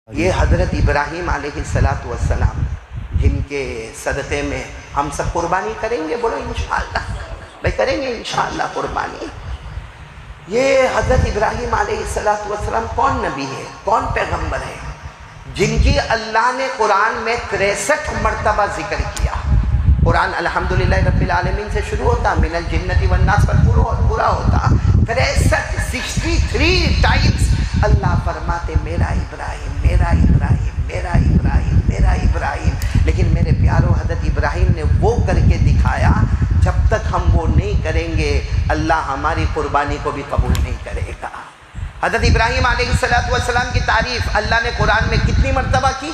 یہ حضرت ابراہیم علیہ السلام جن کے صدقے میں ہم سب قربانی کریں گے، بولو انشاءاللہ بھائی کریں گے انشاءاللہ قربانی۔ یہ حضرت ابراہیم علیہ السلام کون نبی ہے، کون پیغمبر ہے جن کی اللہ نے قرآن میں 63 مرتبہ ذکر کیا۔ قرآن الحمدللہ رب العالمین سے شروع ہوتا، من الجنت والناس پر پورا ہوتا، 63 ٹائمز اللہ فرماتے میرا ابراہیم میرا ابراہیم میرا ابراہیم میرا ابراہیم۔ لیکن میرے پیارو حضرت ابراہیم نے وہ کر کے دکھایا، جب تک ہم وہ نہیں کریں گے اللہ ہماری قربانی کو بھی قبول نہیں کرے گا۔ حضرت ابراہیم علیہ السلام کی تعریف اللہ نے قرآن میں کتنی مرتبہ کی؟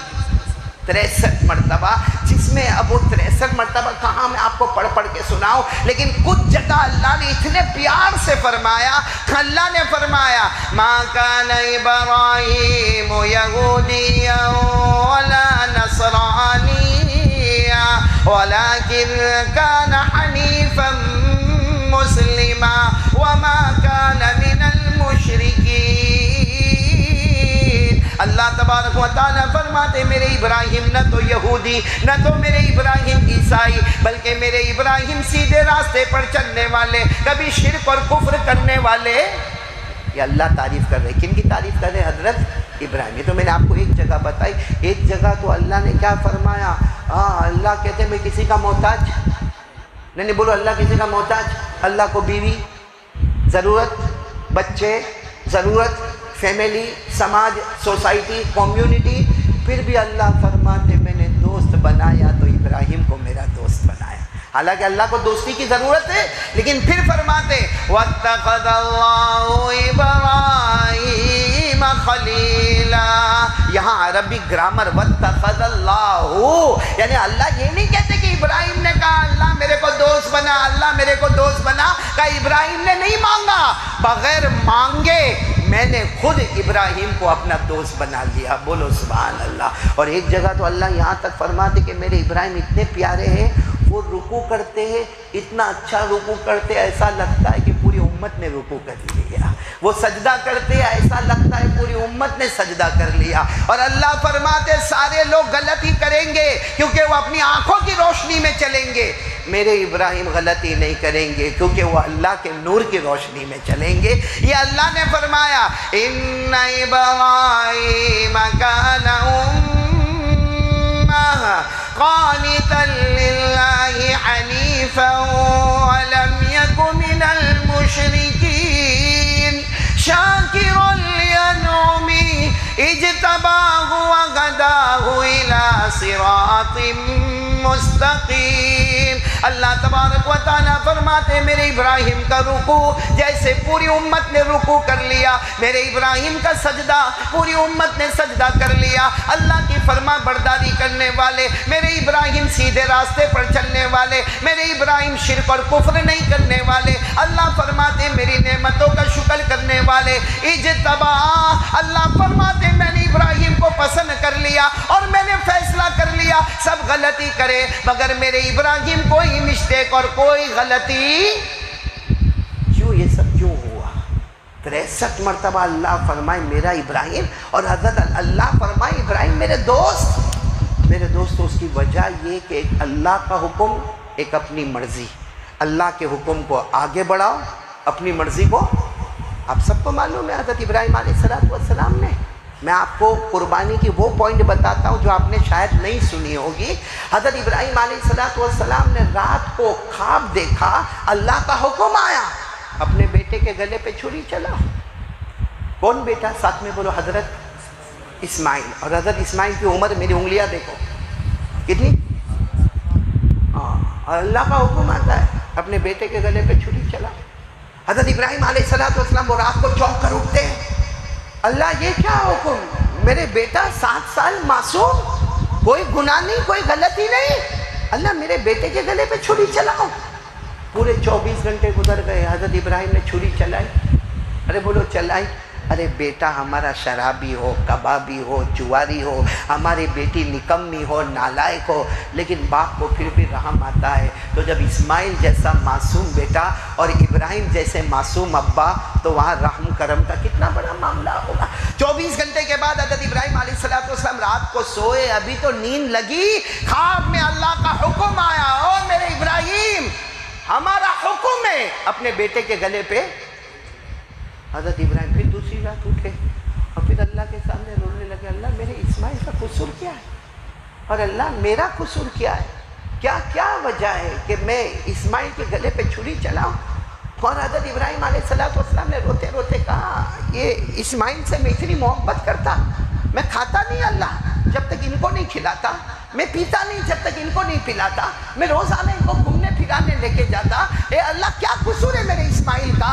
63 مرتبہ، جس میں اب وہ 63 مرتبہ کہاں میں آپ کو پڑھ کے سناؤں، لیکن کچھ جگہ اللہ نے اتنے پیار سے فرمایا، اللہ نے فرمایا ما کان ابراہیم یہودیا ولا نصرانیا ولکن کان حنیفا مسلما وما کان من المشرکین۔ اللہ تبارک و تعالیٰ فرماتے میرے ابراہیم نہ تو یہودی نہ تو میرے ابراہیم عیسائی، بلکہ میرے ابراہیم سیدھے راستے پر چلنے والے، کبھی شرک اور کفر کرنے والے۔ یہ اللہ تعریف کر رہے، کن کی تعریف کر رہے؟ حضرت ابراہیم۔ یہ تو میں نے آپ کو ایک جگہ بتائی، ایک جگہ تو اللہ نے کیا فرمایا، اللہ کہتے ہیں میں کسی کا محتاج نہیں، بولو اللہ کسی کا محتاج۔ اللہ کو بیوی ضرورت، بچے ضرورت، فیملی، سماج، سوسائٹی، کمیونٹی، پھر بھی اللہ فرماتے میں نے دوست بنایا تو ابراہیم کو میرا دوست بنایا۔ حالانکہ اللہ کو دوستی کی ضرورت ہے، لیکن پھر فرماتے وَاتَّخَذَ اللَّهُ إِبْرَاهِيمَ خَلِيلًا۔ یہاں عربی گرامر وَاتَّخَذَ اللَّهُ، یعنی اللہ یہ نہیں کہتے کہ ابراہیم نے کہا اللہ میرے کو دوست بنا، اللہ میرے کو دوست بنا، کہا ابراہیم نے نہیں مانگا، بغیر مانگے میں نے خود ابراہیم کو اپنا دوست بنا لیا۔ بولو سبحان اللہ۔ اور ایک جگہ تو اللہ یہاں تک فرماتے کہ میرے ابراہیم اتنے پیارے ہیں، وہ رکوع کرتے ہیں، اتنا اچھا رکوع کرتے ایسا لگتا ہے کہ پوری امت نے رکوع کر لیا۔ وہ سجدہ کرتے ایسا لگتا ہے پوری امت نے سجدہ کر لیا۔ اور اللہ فرماتے سارے لوگ غلطی کریں گے کیونکہ وہ اپنی آنکھوں کی روشنی میں چلیں گے، میرے ابراہیم غلطی نہیں کریں گے کیونکہ وہ اللہ کے نور کی روشنی میں چلیں گے۔ یہ اللہ نے فرمایا ان ابراہیم کان قانتا للہ حنیفا ولم یک من المشرکین شاکرا لانعمہ اجتباہ وہداہ الی صراط مستقیم۔ اللہ تبارک و تعالیٰ فرماتے میرے ابراہیم کا رکوع جیسے پوری امت نے رکوع کر لیا، میرے ابراہیم کا سجدہ پوری امت نے سجدہ کر لیا، اللہ کی فرما برداری کرنے والے، میرے ابراہیم سیدھے راستے پر چلنے والے، میرے ابراہیم شرک اور کفر نہیں کرنے والے، اللہ فرماتے میری نعمتوں کا شکر کرنے والے، اجتبا، اللہ فرماتے میں نے ابراہیم کو پسند کر لیا اور میں نے فیصلہ کر لیا سب غلطی کرے مگر میرے ابراہیم کوئی مسٹیک اور کوئی غلطی۔ کیوں یہ سب کیوں ہوا؟ 63 مرتبہ اللہ فرمائے میرا ابراہیم، اور حضرت اللہ فرمائے ابراہیم میرے دوست۔ میرے دوستو اس کی وجہ یہ کہ ایک اللہ کا حکم، ایک اپنی مرضی۔ اللہ کے حکم کو آگے بڑھاؤ، اپنی مرضی کو، آپ سب کو معلوم ہے حضرت ابراہیم علیہ السلام نے، میں آپ کو قربانی کی وہ پوائنٹ بتاتا ہوں جو آپ نے شاید نہیں سنی ہوگی۔ حضرت ابراہیم علیہ السلام نے رات کو خواب دیکھا، اللہ کا حکم آیا اپنے بیٹے کے گلے پہ چھری چلا۔ کون بیٹا؟ ساتھ میں بولو حضرت اسماعیل۔ اور حضرت اسماعیل کی عمر میری انگلیاں دیکھو کتنی، اور اللہ کا حکم آتا ہے اپنے بیٹے کے گلے پہ چھری چلا۔ حضرت ابراہیم علیہ السلام وہ رات کو چونک کر اٹھتے ہیں، اللہ یہ کیا حکم، میرے بیٹا 7 سال معصوم، کوئی گناہ نہیں کوئی غلطی نہیں، اللہ میرے بیٹے کے گلے پہ چھری چلاؤ۔ پورے 24 گھنٹے گزر گئے، حضرت ابراہیم نے چھری چلائی، ارے بولو چلائی، ارے بیٹا ہمارا شرابی ہو، کبابی ہو، جواری ہو، ہماری بیٹی نکمی ہو، نالائق ہو، لیکن باپ کو پھر بھی رحم آتا ہے۔ تو جب اسماعیل جیسا معصوم بیٹا اور ابراہیم جیسے معصوم ابا، تو وہاں رحم کرم کا کتنا بڑا معاملہ ہوگا۔ 24 گھنٹے کے بعد حضرت ابراہیم علیہ رات کو سوئے، ابھی تو نیند لگی، خواب میں اللہ کا حکم آیا، او میرے ابراہیم ہمارا حکم ہے، اپنے بیٹے کے گلے پہ۔ حضرت ابراہیم پھر دوسری رات اٹھے اور پھر اللہ کے سامنے رونے لگے، اللہ میرے اسماعیل کا قصور کیا ہے، اور اللہ میرا قصور کیا ہے، کیا وجہ ہے کہ میں اسماعیل کے گلے پہ چھری چلاؤں؟ اور حضرت ابراہیم علیہ السلام نے روتے روتے کہا، یہ اسماعیل سے میں اتنی محبت کرتا، میں کھاتا نہیں اللہ جب تک ان کو نہیں کھلاتا، میں پیتا نہیں جب تک ان کو نہیں پلاتا، میں روزانہ ان کو گھومنے پھرانے لے کے جاتا، اے اللہ کیا قصور ہے میرے اسماعیل کا؟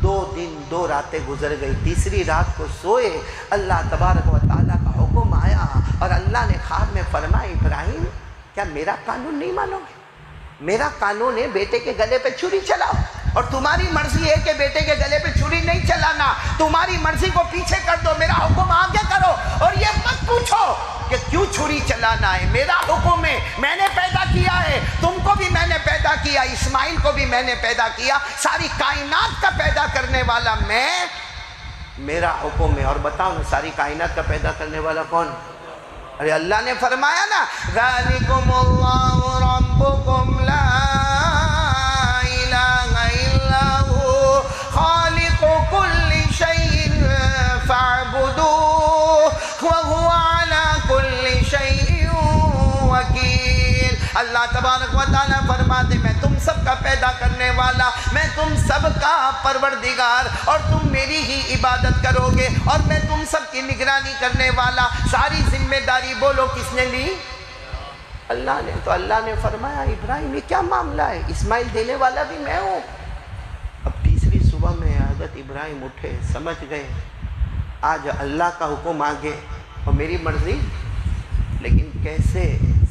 2 دن 2 راتیں گزر گئی، تیسری رات کو سوئے، اللہ تبارک و تعالیٰ کا حکم آیا اور اللہ نے خواب میں فرمایا، ابراہیم کیا میرا قانون نہیں مانو گے؟ میرا قانون ہے بیٹے کے گلے پہ چھری چلاؤ، اور تمہاری مرضی ہے کہ بیٹے کے گلے پہ چھری نہیں چلانا، تمہاری مرضی کو پیچھے کر دو، میرا حکم آگے کرو، اور یہ مت پوچھو کہ کیوں چھری چلانا ہے، میرا حکم ہے، میں نے پیدا کیا ہے، تم کو بھی میں نے پیدا کیا، اسماعیل کو بھی میں نے پیدا کیا، ساری کائنات کا پیدا کرنے والا میں، میرا حکم ہے۔ اور بتاؤ نا ساری کائنات کا پیدا کرنے والا کون؟ ارے اللہ نے فرمایا نا، ذالکم اللہ ربکم لا الہ الا ہو خالق کل شیء فاعبدوہ وہو علی کل شیء وکیل۔ اللہ تبارک و تعالیٰ فرماتے میں تم سب کا پیدا کرنے والا، میں تم سب کا پروردگار، اور تم میری ہی عبادت کرو گے، اور میں تم سب کی نگرانی کرنے والا۔ ساری ذمہ داری بولو کس نے لی؟ اللہ نے۔ تو اللہ نے فرمایا ابراہیم یہ کیا معاملہ ہے، اسماعیل دینے والا بھی میں ہوں۔ اب تیسری صبح میں حضرت ابراہیم اٹھے، سمجھ گئے آج اللہ کا حکم آگے اور میری مرضی، لیکن کیسے؟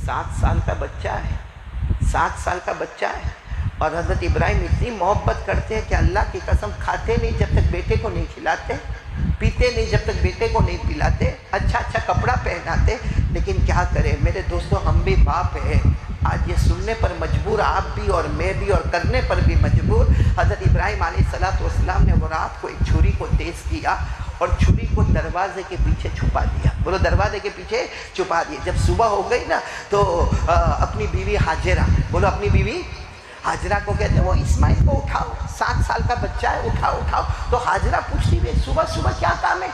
7 سال کا بچہ ہے، 7 سال کا بچہ ہے، اور حضرت ابراہیم اتنی محبت کرتے ہیں کہ اللہ کی قسم کھاتے نہیں جب تک بیٹے کو نہیں کھلاتے، پیتے نہیں جب تک بیٹے کو نہیں پلاتے، اچھا کپڑا پہناتے، لیکن کیا کریں میرے دوستوں، ہم بھی باپ ہیں، آج یہ سننے پر مجبور آپ بھی اور میں بھی، اور کرنے پر بھی مجبور۔ حضرت ابراہیم علیہ السلام نے وہ رات کو ایک چھری کو تیز کیا اور چھری کو دروازے کے پیچھے چھپا دیا، بولو دروازے کے پیچھے چھپا دیا۔ جب صبح ہو گئی نا تو اپنی بیوی حاجرہ، بولو اپنی بیوی حاجرہ کو کہتے ہیں وہ اسماعیل کو اٹھاؤ، 7 سال کا بچہ ہے، اٹھاؤ۔ تو حاجرہ پوچھتی ہے صبح کیا کام ہے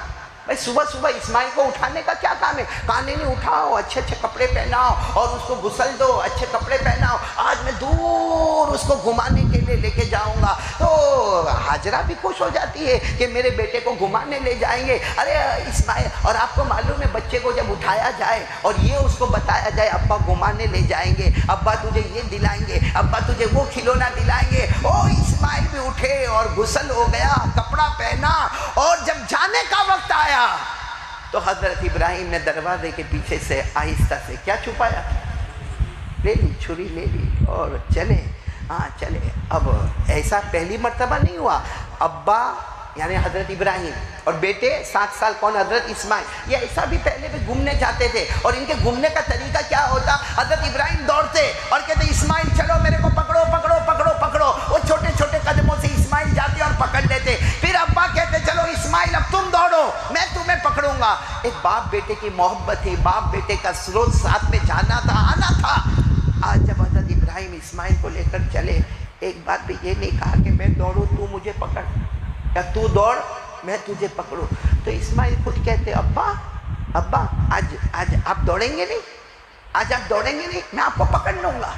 بھائی، صبح اسماعیل کو اٹھانے کا کیا کام ہے؟ کہا نہیں اٹھاؤ، اچھے کپڑے پہناؤ اور اس کو غسل دو، اچھے کپڑے پہناؤ، آج میں دور اس کو گھمانے کے لیے لے کے جاؤں گا۔ تو حاجرہ بھی خوش ہو جاتی ہے کہ میرے بیٹے کو گھمانے لے جائیں گے۔ ارے اسماعیل، اور آپ کو معلوم ہے بچے کو جب اٹھایا جائے اور یہ اس کو بتایا جائے ابا گھمانے لے جائیں گے، ابا تجھے یہ دلائیں گے، ابا تجھے وہ کھلونا دلائیں گے، او اسماعیل بھی اٹھے اور غسل ہو گیا، کپڑا پہنا، اور جب جانے کا وقت آیا تو حضرت ابراہیم نے دروازے کے پیچھے سے آہستہ سے کیا چھپایا؟ لے لی، چھری لے لی اور چلے۔ چلے۔ اب ایسا پہلی مرتبہ نہیں ہوا، ابا یعنی حضرت ابراہیم اور بیٹے 7 سال کون؟ حضرت اسماعیل۔ یہ ایسا بھی پہلے بھی گھومنے جاتے تھے، اور ان کے گھومنے کا طریقہ کیا ہوتا؟ حضرت ابراہیم دوڑتے اور کہتے اسماعیل چلو میرے کو پکڑو۔ وہ چھوٹے چھوٹے قدموں سے اسماعیل جاتے اور پکڑ لیتے، پھر ابا کہتے چلو اسماعیل اب تم دوڑو میں تمہیں پکڑوں گا۔ ایک باپ بیٹے کی محبت تھی، باپ بیٹے کا روز ساتھ میں جانا تھا، آنا تھا۔ آج جب حضرت ابراہیم اسماعیل کو لے کر چلے، ایک بات بھی یہ نہیں کہا کہ میں دوڑوں تو مجھے پکڑ، یا تو دوڑ میں تجھے پکڑوں۔ تو اسماعیل خود کہتے ابا آج آپ دوڑیں گے نہیں، آج آپ دوڑیں گے نہیں، میں آپ کو پکڑ لوں گا۔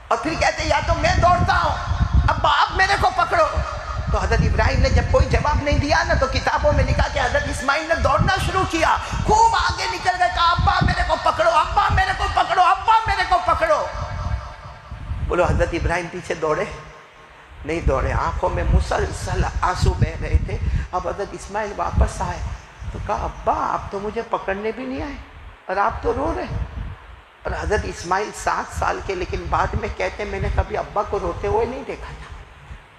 اور پھر کہتے یا تو میں دوڑتا ہوں، ابا آپ میرے کو پکڑو۔ تو حضرت ابراہیم نے جب کوئی جواب نہیں دیا نا تو کتابوں میں لکھا کہ حضرت اسماعیل نے دوڑنا شروع کیا، خوب آگے نکل گئے، کہا ابا میرے کو پکڑو، ابا میرے کو پکڑو، ابا میرے کو پکڑو۔ بولو حضرت ابراہیم پیچھے دوڑے؟ نہیں دوڑے، آنکھوں میں مسلسل آنسو بہ رہے تھے۔ اب حضرت اسماعیل واپس آئے تو کہا ابا آپ تو مجھے پکڑنے بھی نہیں آئے اور آپ تو رو رہے۔ اور حضرت اسماعیل 7 سال کے، لیکن بعد میں کہتے میں نے کبھی ابا کو روتے ہوئے نہیں دیکھا تھا،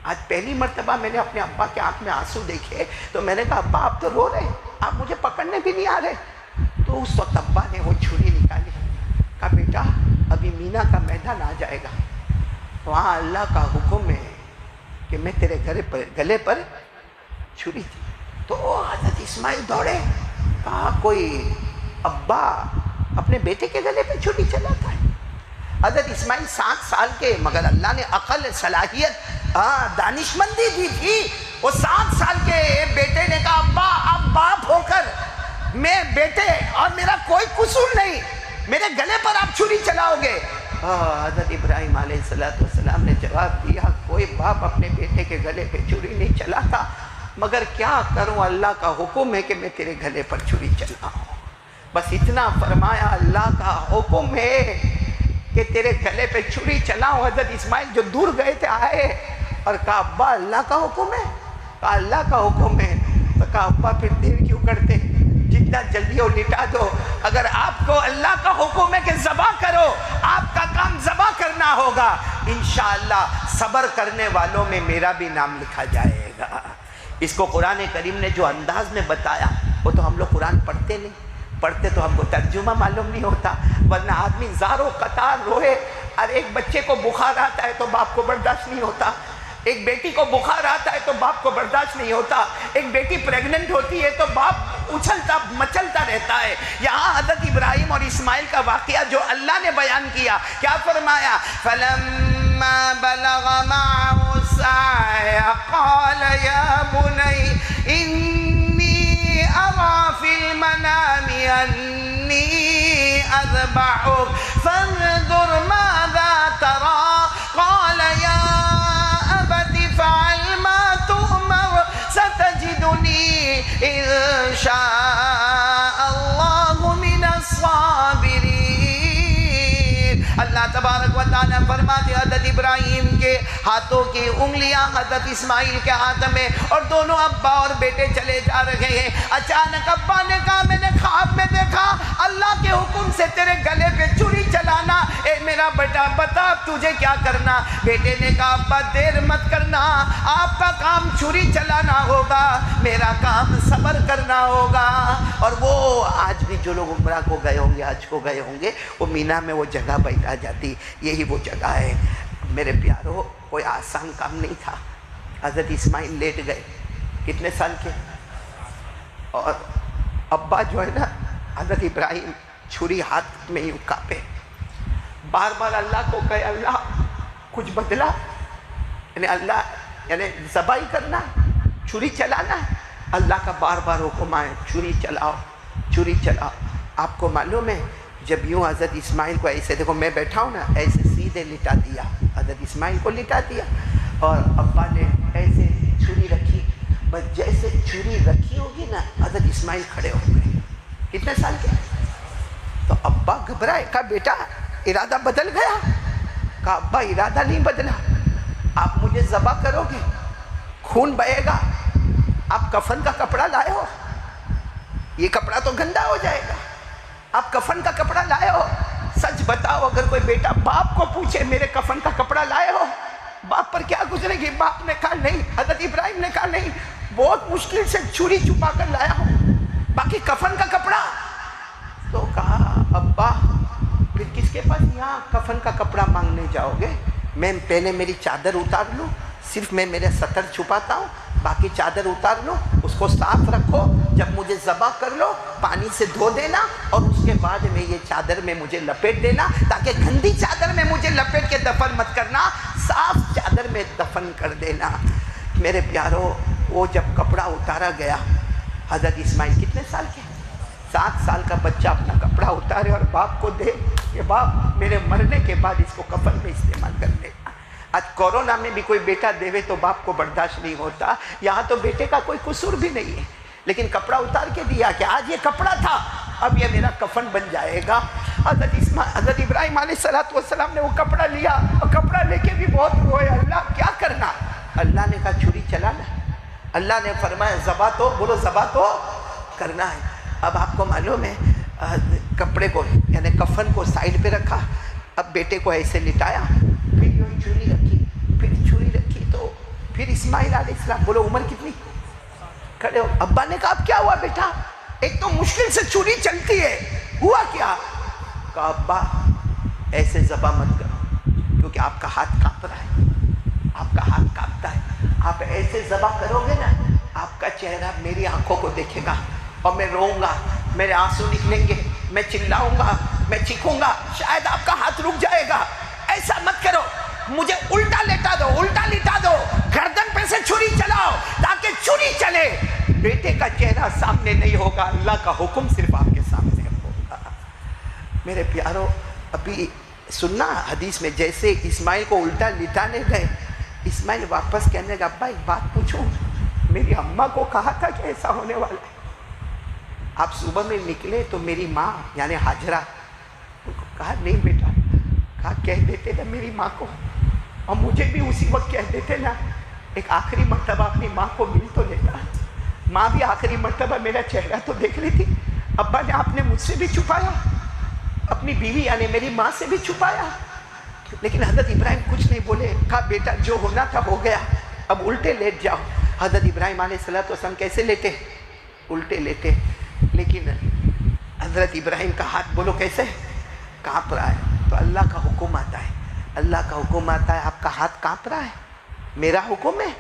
آج پہلی مرتبہ میں نے اپنے ابا کے آنکھ میں آنسو دیکھے تو میں نے کہا ابا آپ تو رو رہے، آپ مجھے پکڑنے بھی نہیں آ رہے۔ تو اس وقت ابا نے وہ چھری نکالی، کہا بیٹا ابھی مینا کا میدان آ جائے گا، وہاں اللہ کا حکم ہے کہ میں تیرے گلے پر چھری تھی۔ تو حضرت اسماعیل دوڑے، کہا کوئی ابا اپنے بیٹے کے گلے پہ چھری چلاتا ہے؟ حضرت اسماعیل 7 سال کے، مگر اللہ نے عقل، صلاحیت، دانشمندی دی تھی. وہ 7 سال کے بیٹے نے کہا ابا اب باپ ہو کر میں بیٹے اور میرا کوئی قصور نہیں، میرے گلے پر آپ چھری چلاؤ گے؟ حضرت ابراہیم علیہ السلام نے جواب دیا کوئی باپ اپنے بیٹے کے گلے پہ چھری نہیں چلاتا، مگر کیا کروں اللہ کا حکم ہے کہ میں تیرے گلے پر چھری چلاؤں. بس اتنا فرمایا، اللہ کا حکم ہے کہ تیرے گلے پہ چھری چلاؤں. حضرت اسماعیل جو دور گئے تھے آئے اور کہا ابا اللہ کا حکم ہے؟ کہا اللہ کا حکم ہے. تو کہا ابا پھر دیر کیوں کرتے، جتنا جلدی ہو لٹا دو. اگر آپ کو اللہ کا حکم ہے کہ ذبح کرو، آپ کا کام ذبح کرنا ہوگا. انشاءاللہ صبر کرنے والوں میں میرا بھی نام لکھا جائے گا. اس کو قرآن کریم نے جو انداز میں بتایا، وہ تو ہم لوگ قرآن پڑھتے نہیں، پڑھتے تو ہم کو ترجمہ معلوم نہیں ہوتا، ورنہ آدمی زاروں قطار روئے. اور ایک بچے کو بخار آتا ہے تو باپ کو برداشت نہیں ہوتا، ایک بیٹی کو بخار آتا ہے تو باپ کو برداشت نہیں ہوتا، ایک بیٹی پریگننٹ ہوتی ہے تو باپ اچھلتا مچلتا رہتا ہے. یہاں حضرت ابراہیم اور اسماعیل کا واقعہ جو اللہ نے بیان کیا، کیا فرمایا؟ فَلَمَّا بَلَغَ مَعَهُ السَّعْيَ قَالَ يَا بُنَيَّ إِنِّي أَرَىٰ فِي الْمَنَامِ أَنِّي أَذْبَحُكَ فَانظُرْ مَاذَا تَرَىٰ قَالَ يَا أَبَتِ افْعَلْ مَا تُؤْمَرُ سَتَجِدُنِي إِن شَاءَ اللَّهُ مِنَ الصَّابِرِينَ. اللہ تبارک و تعالیٰ فرماتے حضرت ابراہیم کے ہاتھوں کی انگلیاں حضرت اسماعیل کے ہاتھ میں، اور دونوں ابا اور بیٹے چلے جا رہے ہیں. اچانک ابا نے کہا میں نے خواب میں دیکھا اللہ کے حکم سے تیرے گلے پہ چھری چلانا. اے میرا بیٹا بتا تجھے کیا کرنا؟ بیٹے نے کہا ابا دیر مت کرنا، آپ کا کام چھری چلانا ہوگا، میرا کام صبر کرنا ہوگا. اور وہ آج بھی جو لوگ عمرہ کو گئے ہوں گے، حج کو گئے ہوں گے، وہ مینا میں وہ جگہ بیٹھا جاتی، یہی وہ جگہ ہے. میرے پیارو کوئی آسان کام نہیں تھا. حضرت اسماعیل لیٹ گئے، کتنے سال کے؟ اور ابا جو ہے نا حضرت ابراہیم چھری ہاتھ میں ہی کانپے، بار بار اللہ کو کہے اللہ کچھ بدلا، یعنی اللہ یعنی ذبح کرنا، چھری چلانا. اللہ کا بار بار حکم آئے چھری چلاؤ چھری چلاؤ. آپ کو معلوم ہے جب یوں حضرت اسماعیل کو ایسے دیکھو میں بیٹھا ہوں نا، ایسے سیدھے لٹا دیا، حضرت اسماعیل کو لٹا دیا، اور ابا نے ایسے چھری رکھی. بس جیسے چھری رکھی ہوگی نا حضرت اسماعیل کھڑے ہو گئے. کتنے سال کے؟ تو ابا گھبرائے، کہا بیٹا ارادہ بدل گیا؟ کہا ابا ارادہ نہیں بدلا، آپ مجھے ذبح کرو گے، خون بہے گا. آپ کفن کا کپڑا لائے ہو، یہ کپڑا تو گندا ہو جائے گا، آپ کفن کا کپڑا لائے ہو؟ سچ بتاؤ اگر کوئی بیٹا باپ کو پوچھے میرے کفن کا کپڑا لائے ہو، باپ پر کیا گزرے گی؟ باپ نے کہا نہیں. حضرت ابراہیم نے کہا نہیں، بہت مشکل سے چھری چھپا کر لایا ہوں، باقی کفن کا کپڑا. تو کہا ابا پھر کس کے پاس یہاں کفن کا کپڑا مانگنے جاؤ گے؟ میں پہلے میری چادر اتار لوں، صرف میں میرے سطر چھپاتا ہوں، باقی چادر اتار لو، اس کو صاف رکھو، جب مجھے ذبح کر لو پانی سے دھو دینا، اور اس کے بعد میں یہ چادر میں مجھے لپیٹ دینا، تاکہ گندی چادر میں مجھے لپیٹ کے دفن مت کرنا، صاف چادر میں دفن کر دینا. میرے پیارو وہ جب کپڑا اتارا گیا، حضرت اسماعیل کتنے سال کے؟ 7 سال کا بچہ اپنا کپڑا اتارے اور باپ کو دے کہ باپ میرے مرنے کے بعد اس کو کفن میں استعمال کر لے. آج کورونا میں بھی کوئی بیٹا دیوے تو باپ کو برداشت نہیں ہوتا. یہاں تو بیٹے کا کوئی قصور بھی نہیں ہے، لیکن کپڑا اتار کے دیا کہ آج یہ کپڑا تھا، اب یہ میرا کفن بن جائے گا. حضرت ابراہیم علیہ السلام نے وہ کپڑا لیا، اور کپڑا لے کے بھی بہت روئے، اللہ کیا کرنا؟ اللہ نے کہا چھری چلانا. اللہ نے فرمایا ذبح تو، بولو ذبح تو کرنا ہے. اب آپ کو معلوم ہے کپڑے کو یعنی کفن کو سائڈ پہ رکھا، اب بیٹے کو ایسے لٹایا، پھر یوں چھری رکھی، پھر چھری رکھی، تو پھر اسماعیل علیہ السلام، بولو عمر کتنی؟ کھڑے ہو. ابا نے کہا اب کیا ہوا بیٹا؟ ایک تو مشکل سے چھری چلتی ہے، ہوا کیا؟ کہا ابا ایسے ذبح مت کرو، کیونکہ آپ کا ہاتھ کانپ رہا ہے، آپ کا ہاتھ کانپتا ہے. آپ ایسے ذبح کرو گے نا، آپ کا چہرہ میری آنکھوں کو دیکھے گا، اور میں روؤں گا، میرے آنسو نکلیں گے، میں چلاؤں گا، میں چیخوں گا، شاید آپ کا ہاتھ رک جائے گا۔ ایسا مت کرو، مجھے الٹا لیٹا دو، الٹا لٹا دو، گردن پہ سے چھری چلاؤ تاکہ چھری چلے۔ بیٹے کا چہرہ سامنے نہیں ہوگا، اللہ کا حکم صرف آپ کے سامنے ہوگا۔ میرے پیارو، ابھی سننا حدیث میں جیسے اسماعیل کو الٹا لٹانے گئے، اسماعیل واپس کہنے لگا ابا ایک بات پوچھوں، میری اماں کو کہا تھا کہ ایسا ہونے والا ہے؟ آپ صبح میں نکلے تو میری ماں یعنی ہاجرہ ان کو کہا نہیں بیٹا، کہا کہہ دیتے نا میری ماں کو، اور مجھے بھی اسی وقت کہہ دیتے نا، ایک آخری مرتبہ اپنی ماں کو مل تو لیتا۔ ماں بھی آخری مرتبہ میرا چہرہ تو دیکھ لیتی۔ ابا نے آپ نے مجھ سے بھی چھپایا، اپنی بیوی یعنی میری ماں سے بھی چھپایا، لیکن حضرت ابراہیم کچھ نہیں بولے۔ کہا بیٹا جو ہونا تھا ہو گیا، اب الٹے لیٹ جاؤ۔ حضرت ابراہیم علیہ السلام کیسے لیٹے؟ الٹے لیٹے، لیکن حضرت ابراہیم کا ہاتھ بولو کیسے کانپ رہا ہے۔ تو اللہ کا حکم آتا ہے، اللہ کا حکم آتا ہے، آپ کا ہاتھ کانپ رہا ہے، میرا حکم ہے۔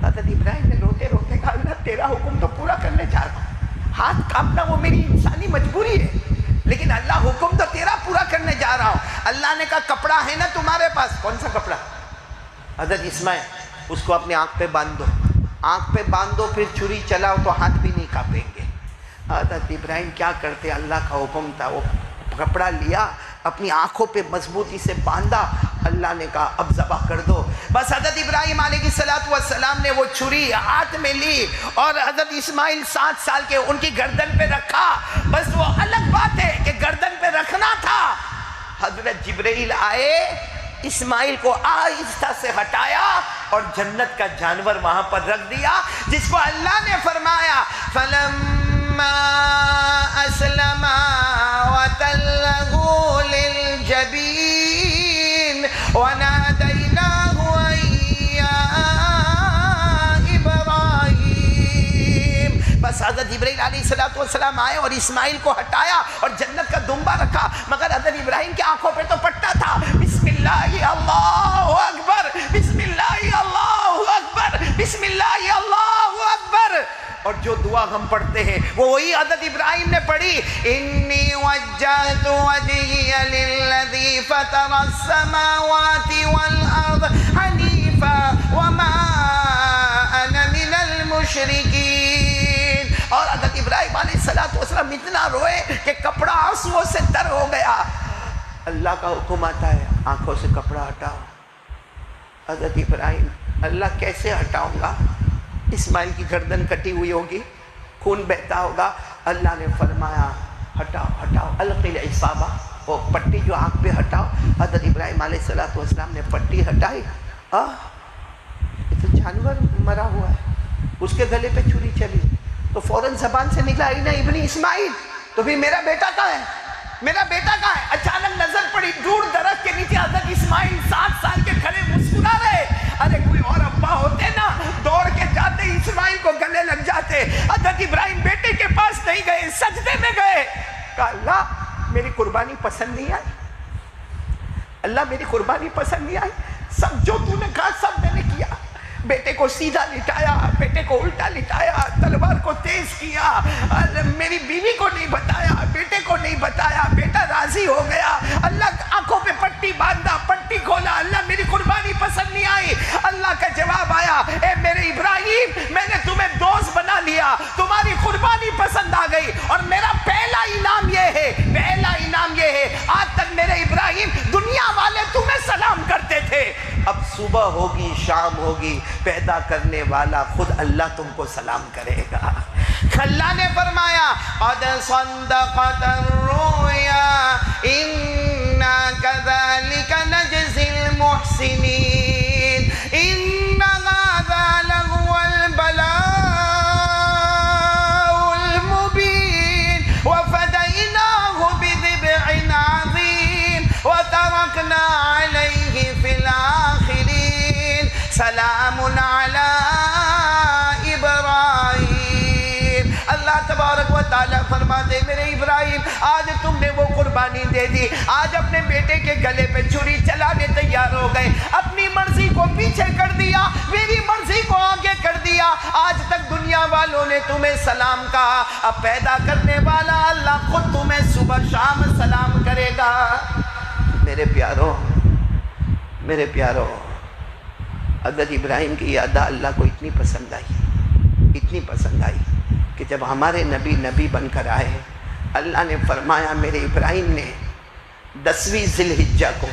حضرت ابراہیم نے روتے روتے کہا اللہ تیرا حکم تو پورا کرنے جا رہا ہوں، ہاتھ کانپنا وہ میری انسانی مجبوری ہے، لیکن اللہ حکم تو تیرا پورا کرنے جا رہا ہوں۔ اللہ نے کہا کپڑا ہے نا تمہارے پاس؟ کون سا کپڑا؟ حضرت اسماعیل اس کو اپنے آنکھ پہ باندھ دو، آنکھ پہ باندھ دو، پھر چھری چلاؤ تو ہاتھ بھی نہیں کانپیں گے۔ حضرت ابراہیم کیا کرتے، اللہ کا حکم تھا، وہ کپڑا لیا اپنی آنکھوں پہ مضبوطی سے باندھا، اللہ نے کہا اب ذبح کر دو۔ بس حضرت ابراہیم علیہ السلام نے وہ چھری ہاتھ میں لی اور حضرت اسماعیل 7 سال کے ان کی گردن پہ رکھا۔ بس وہ الگ بات ہے کہ گردن پہ رکھنا تھا۔ حضرت جبرائیل آئے، اسماعیل کو آہستہ سے ہٹایا اور جنت کا جانور وہاں پر رکھ دیا، جس کو اللہ نے فرمایا فَلَمَّا أَسْلَمَا وَتَلَّهُ لِلْجَبِينِ وَنَادَيْنَاهُ أَن يَا إِبْرَاهِيمُ۔ بس حضرت جبرائیل علیہ السلام آئے اور اسماعیل کو ہٹایا اور جنت کا دمبا رکھا، مگر حضرت ابراہیم کی آنکھوں پہ تو پٹا تھا۔ بسم اللہ اللہ اکبر، بسم اللہ اللہ اکبر، بسم اللہ اللہ اکبر۔ اور جو دعا ہم پڑھتے ہیں وہ وہی حضرت ابراہیم نے پڑھی، انی وجہت وجہی للذی فطر السماوات والارض حنیفا وما انا من المشرکین۔ اور حضرت ابراہیم علیہ السلام اتنا روئے کہ کپڑا آنسوؤں سے تر ہو گیا۔ اللہ کا حکم آتا ہے آنکھوں سے کپڑا ہٹاؤ۔ حضرت ابراہیم اللہ کیسے ہٹاؤں گا؟ اسماعیل کی گردن کٹی ہوئی ہوگی، خون بہتا ہوگا۔ اللہ نے فرمایا ہٹاؤ ہٹاؤ، القی العصابہ، وہ پٹی جو آنکھ پہ ہٹاؤ۔ حضرت ابراہیم علیہ السلام نے پٹی ہٹائی، یہ تو جانور مرا ہوا ہے، اس کے گلے پہ چھری چلی تو فوراً زبان سے نکلا نا ابن اسماعیل، تو پھر میرا بیٹا کہاں ہے، میرا بیٹا کہاں ہے؟ اچانک نظر پڑی دور درخت کے نیچے حضرت اسماعیل 7 سال کے کھڑے مسکرا رہے۔ ارے کوئی اور ابا ہوتے نا دوڑ کے جاتے اسماعیل کو گلے لگ جاتے۔ حضرت ابراہیم بیٹے کے پاس نہیں گئے، سجدے میں گئے، کہا اللہ میری قربانی پسند نہیں آئی، اللہ میری قربانی پسند نہیں آئی، سب جو تو نے کہا سب میں نے کیا۔ بیٹے کو سیدھا لٹایا، بیٹے کو الٹا لٹایا، تلوار کو تیز کیا، میری بیوی کو نہیں بتایا، بیٹے کو نہیں بتایا، بیٹا راضی ہو گیا۔ اللہ آنکھوں پہ پٹی باندھا، پٹی کھولا، اللہ میری قربانی پسند نہیں آئی۔ اللہ کا جواب آیا، اے میرے ابراہیم میں نے تمہیں دوست بنا لیا، تمہاری قربانی پسند آ گئی، اور میرا پہلا انعام یہ ہے، پہلا انعام یہ ہے، آج تک میرے ابراہیم دنیا والے تمہیں سلام کرتے تھے، اب صبح ہوگی شام ہوگی پیدا کرنے والا خود اللہ تم کو سلام کرے گا۔ اللہ نے فرمایا قد صدقت الرؤیا انا كذلك نجزي المحسنين ان هذا لهو البلاء المبين وفديناه بذبح عظيم وتركنا عليه في الآخرين سلام على ابراہیم۔ اللہ تبارک و تعالیٰ فرماتے میرے ابراہیم آج تم نے وہ قربانی دے دی، آج اپنے بیٹے کے گلے پہ چھری چلانے تیار ہو گئے، اپنی مرضی کو پیچھے کر دیا، میری مرضی کو آگے کر دیا، آج تک دنیا والوں نے تمہیں سلام کہا، اب پیدا کرنے والا اللہ خود تمہیں صبح شام سلام کرے گا۔ میرے پیاروں، حضرت ابراہیم کی یہ ادا اللہ کو اتنی پسند آئی کہ جب ہمارے نبی بن کر آئے، اللہ نے فرمایا میرے ابراہیم نے 10ویں ذی الحجہ کو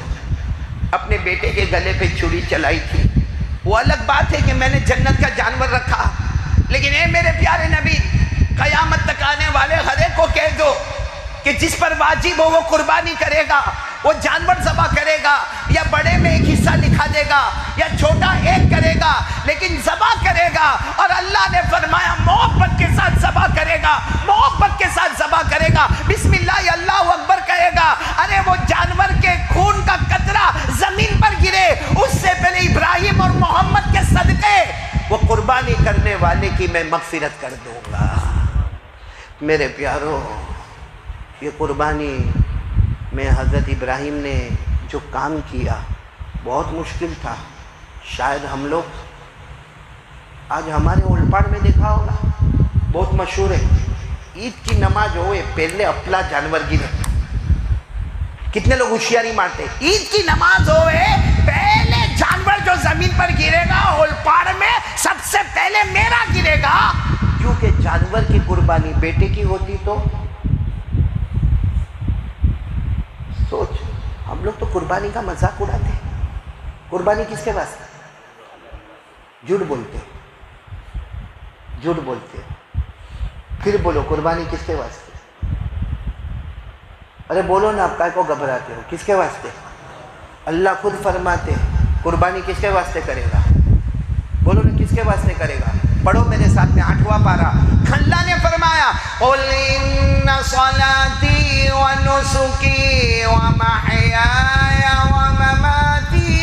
اپنے بیٹے کے گلے پہ چھری چلائی تھی۔ وہ الگ بات ہے کہ میں نے جنت کا جانور رکھا، لیکن اے میرے پیارے نبی، قیامت تک آنے والے ہر ایک کو کہہ دو کہ جس پر واجب ہو وہ قربانی کرے گا، وہ جانور ذبح کرے گا، یا بڑے میں ایک حصہ لکھا دے گا یا چھوٹا ایک کرے گا، لیکن ذبح کرے گا۔ اور اللہ نے فرمایا محبت کے ساتھ ذبح کرے گا، محبت کے ساتھ ذبح کرے گا، بسم اللہ اللہ اکبر کہے گا۔ ارے وہ جانور کے خون کا قطرہ زمین پر گرے اس سے پہلے ابراہیم اور محمد کے صدقے وہ قربانی کرنے والے کی میں مغفرت کر دوں گا۔ میرے پیاروں، یہ قربانی میں حضرت ابراہیم نے جو کام کیا بہت مشکل تھا۔ شاید ہم لوگ آج ہمارے اولپاڑ میں دیکھا ہوگا، بہت مشہور ہے، عید کی نماز ہوئے پہلے اپلا جانور گرے۔ کتنے لوگ ہوشیاری مارتے، عید کی نماز ہوئے پہلے جانور جو زمین پر گرے گا اولپاڑ میں سب سے پہلے میرا گرے گا، کیونکہ جانور کی قربانی بیٹے کی ہوتی تو سوچ، ہم لوگ تو قربانی کا مذاق اڑاتے ہیں۔ قربانی کس کے واسطے؟ جھوٹ بولتے پھر بولو قربانی کس کے واسطے؟ ارے بولو نا، آپ کائے کو گھبراتے ہو؟ کس کے واسطے؟ اللہ خود فرماتے قربانی کس کے واسطے کرے گا؟ بولو نا کس کے واسطے کرے گا؟ پڑھو میرے ساتھ میں 8واں پارہ۔ اللہ نے فرمایا قُلْ إِنَّ صَلَاتِي وَنُسُكِي وَمَحْيَايَ وَمَمَاتِي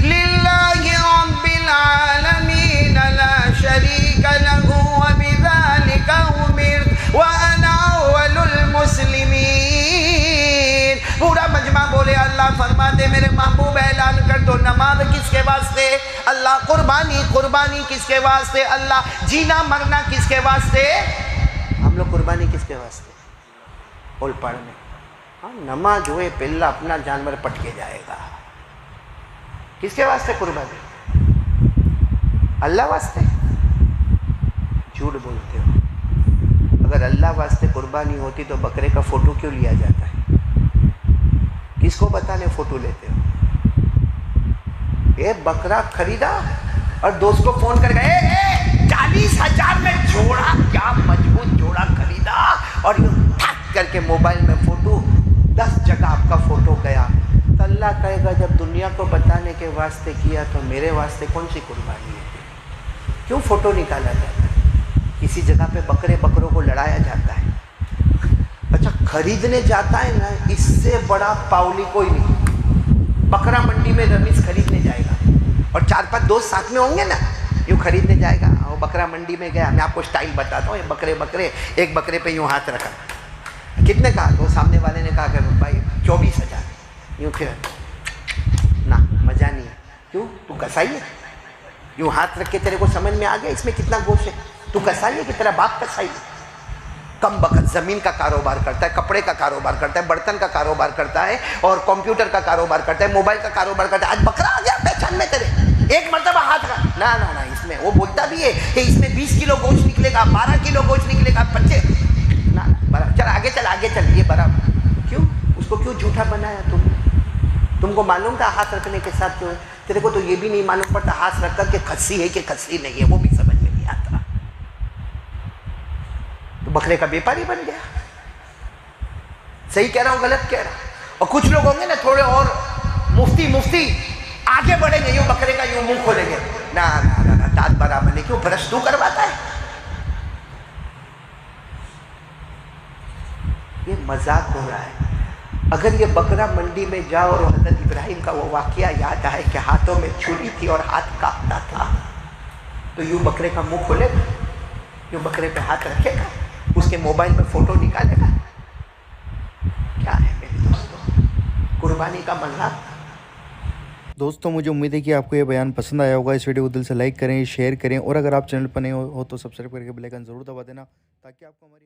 لِلَّهِ رَبِّ الْعَالَمِينَ لَا شَرِيكَ لَهُ وَبِذَلِكَ أُمِرْتُ وَأَنَا أَوَّلُ الْمُسْلِمِينَ۔ پورا مجمع بولے اللہ فرماتے میرے محبوب اعلان کر دو، نماز کس کے واسطے؟ اللہ۔ قربانی کس کے واسطے؟ اللہ۔ جینا مرنا کس کے واسطے؟ ہم لوگ قربانی کس کے واسطے؟ اولپاڑ میں ہاں نماز ہوئے پہلا اپنا جانور پٹ کے جائے گا۔ کس کے واسطے قربانی؟ اللہ واسطے؟ جھوٹ بولتے ہو۔ اگر اللہ واسطے قربانی ہوتی تو بکرے کا فوٹو کیوں لیا جاتا ہے؟ کس کو بتانے فوٹو لیتے ہو؟ یہ بکرا خریدا اور دوست کو فون کر گئے 40,000 میں جوڑا، کیا مضبوط جوڑا خریدا، اور یہ ٹھک کر کے موبائل میں فوٹو 10 جگہ آپ کا فوٹو گیا، تو اللہ کہے گا جب دنیا کو بتانے کے واسطے کیا تو میرے واسطے کون سی قربانی ہے؟ کیوں فوٹو نکالا جاتا ہے؟ کسی جگہ پہ بکروں کو لڑایا جاتا ہے۔ اچھا خریدنے جاتا ہے نا، اس سے بڑا پاولی کوئی نہیں۔ بکرا منڈی میں رمیز خریدنے جائے گا اور 4-5 دوست ساتھ میں ہوں گے نا، یوں خریدنے جائے گا۔ وہ بکرا منڈی میں گیا، میں آپ کو سٹائل بتاتا ہوں، یہ بکرے ایک بکرے پہ یوں ہاتھ رکھا، کتنے کہا؟ تو سامنے والے نے کہا کہ بھائی 24,000، یوں پھر نہ مزہ نہیں ہے۔ کیوں؟ تو کسائی ہے، یوں ہاتھ رکھ کے تیرے کو سمجھ میں آ گیا اس میں کتنا گوشت ہے؟ تو کسائی ہے کہ تیرا باپ کسائی ہے؟ کم بخت زمین کا کاروبار کرتا ہے، کپڑے کا کاروبار کرتا ہے، برتن کا کاروبار کرتا ہے، اور کمپیوٹر کا کاروبار کرتا ہے، موبائل کا کاروبار کرتا ہے۔ آج بکرا آ گیا پہچان میں تیرے، ایک مرتبہ ہاتھ کا نہ اس میں وہ بولتا بھی ہے کہ اس میں 20 کلو گوشت نکلے گا، 12 کلو گوشت نکلے گا، 25 نہ چل آگے چل یہ برابر۔ کیوں اس کو کیوں جھوٹا بنایا تم کو معلوم تھا ہاتھ رکھنے کے ساتھ کیوں ہے؟ تیرے کو تو یہ بھی نہیں معلوم پڑتا ہاتھ رکھ کر کے کھسی ہے کہ کھسی نہیں ہے، وہ بھی سمجھ میں نہیں آتا، تو بکرے کا بیپاری بن گیا۔ صحیح کہہ رہا ہوں غلط کہہ رہا ہوں؟ اور کچھ لوگ ہوں گے نا تھوڑے اور مفتی آگے بڑھیں گے، یوں بکرے کا یوں منہ کھولیں گے، نہ دانت برابر نہیں، کیوں برش تو کرواتا ہے؟ یہ مذاق ہو رہا ہے۔ اگر یہ بکرا منڈی میں جاؤ اور حضرت ابراہیم کا وہ واقعہ یاد آئے کہ ہاتھوں میں چھری تھی اور ہاتھ کاپتا تھا، تو یوں بکرے کا منہ کھولے گا، یوں بکرے پہ ہاتھ رکھے گا، اس کے موبائل پہ فوٹو نکالے گا؟ کیا ہے میرے دوستوں؟ قربانی کا مذاق دوستوں مجھے امید ہے کہ آپ کو یہ بیان پسند آیا ہوگا. اس ویڈیو کو دل سے لائک کریں, شیئر کریں, اور اگر آپ چینل پر نئے ہو تو سبسکرائب کر کے بیل آئکن ضرور دبا دینا تاکہ آپ کو ہماری